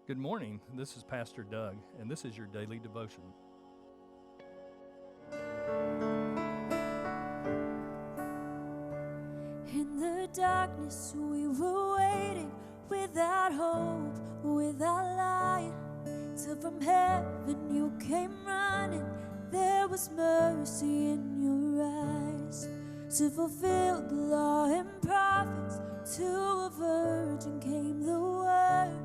Good morning. This is Pastor Doug, and this is your daily devotion. In the darkness we were waiting, without hope, without light, till from heaven you came running. There was mercy in your eyes to fulfill the law and prophets. To a virgin came the word,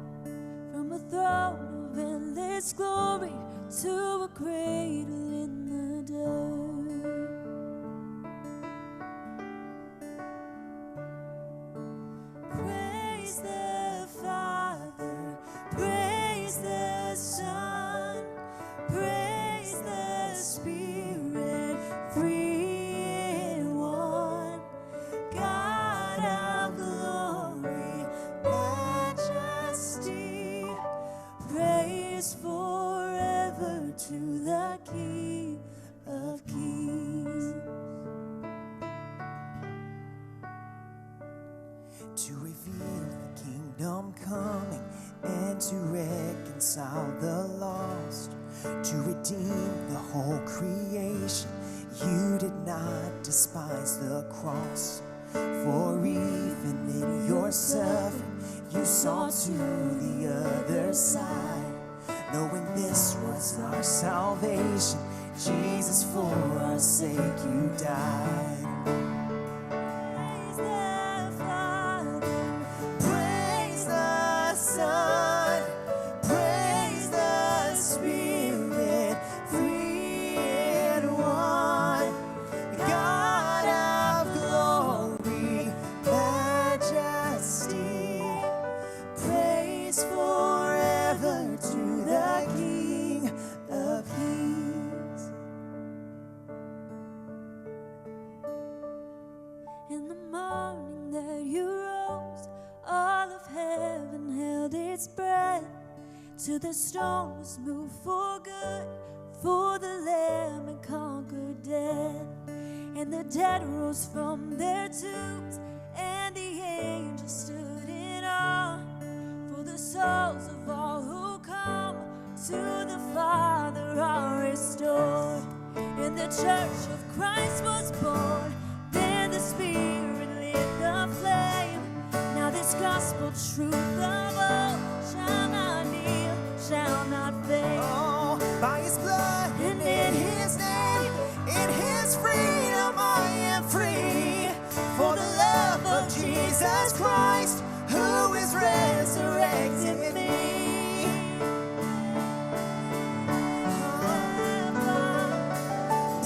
from a throne of endless glory to a cradle in the dirt. Praise the Father, praise the Son, praise the Spirit, three in one. God of glory, majesty, praise forever to the King of Kings. To reveal the kingdom coming and to reconcile the lost, to redeem the whole creation. You did not despise the cross, for even in your suffering you saw to the other side, knowing this was our salvation. Jesus, for our sake you died. Praise the Son, praise the Spirit, three in one. God of glory, majesty, praise forever to the King of Kings. In the morning that you rose, all of heaven held its breath, till the storm was moved for good, for the Lamb had conquered death. And the dead rose from their tombs, and the angels stood in awe, for the souls of all who come to the Father are restored. And the church of Christ was born, then the Spirit lit the flame. Now this gospel truth of old shall not kneel, shall not fade. Oh, by His blood and in His name, in His freedom I am free. For the love of Jesus Christ, who is resurrected me.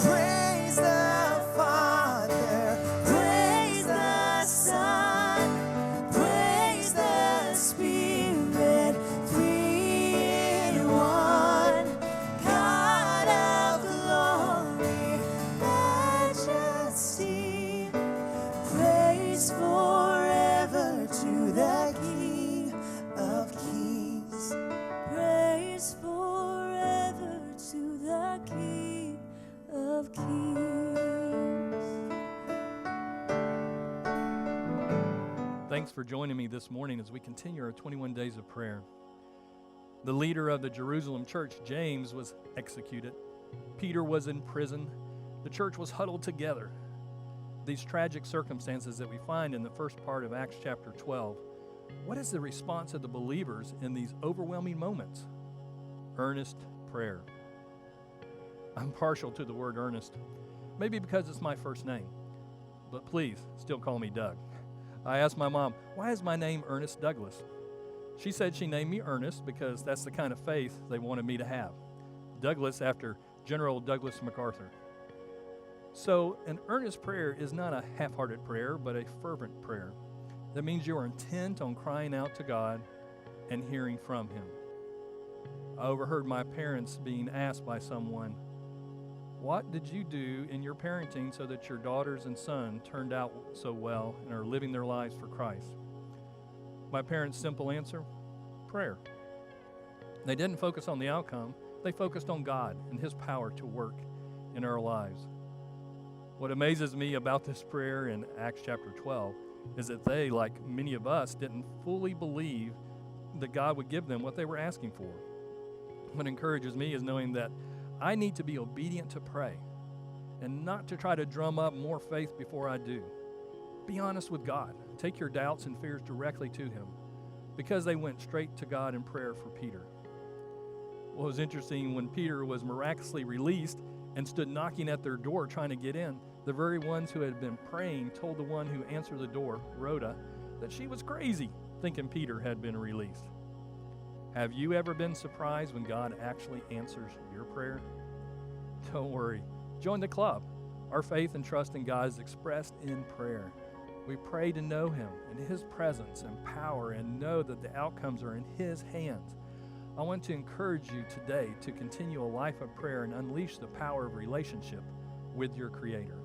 Praise the Father, praise the Son, praise the Spirit, three in one. God of glory, majesty, praise forever to the King of Kings. Praise forever to the King of Kings. Thanks for joining me this morning as we continue our 21 days of prayer. The leader of the Jerusalem church, James, was executed. Peter was in prison. The church was huddled together. These tragic circumstances that we find in the first part of Acts chapter 12. What is the response of the believers in these overwhelming moments? Earnest prayer. I'm partial to the word earnest, maybe because it's my first name, but please still call me Doug. I asked my mom, why is my name Ernest Douglas? She said she named me Ernest because that's the kind of faith they wanted me to have. Douglas after General Douglas MacArthur. So an earnest prayer is not a half-hearted prayer, but a fervent prayer. That means you are intent on crying out to God and hearing from Him. I overheard my parents being asked by someone, what did you do in your parenting so that your daughters and son turned out so well and are living their lives for Christ? My parents' simple answer, prayer. They didn't focus on the outcome. They focused on God and His power to work in our lives. What amazes me about this prayer in Acts chapter 12 is that they, like many of us, didn't fully believe that God would give them what they were asking for. What encourages me is knowing that I need to be obedient to pray and not to try to drum up more faith before I do. Be honest with God. Take your doubts and fears directly to Him, because they went straight to God in prayer for Peter. What was interesting, when Peter was miraculously released and stood knocking at their door trying to get in, the very ones who had been praying told the one who answered the door, Rhoda, that she was crazy, thinking Peter had been released. Have you ever been surprised when God actually answers your prayer? Don't worry. Join the club. Our faith and trust in God is expressed in prayer. We pray to know Him in His presence and power and know that the outcomes are in His hands. I want to encourage you today to continue a life of prayer and unleash the power of relationship with your Creator.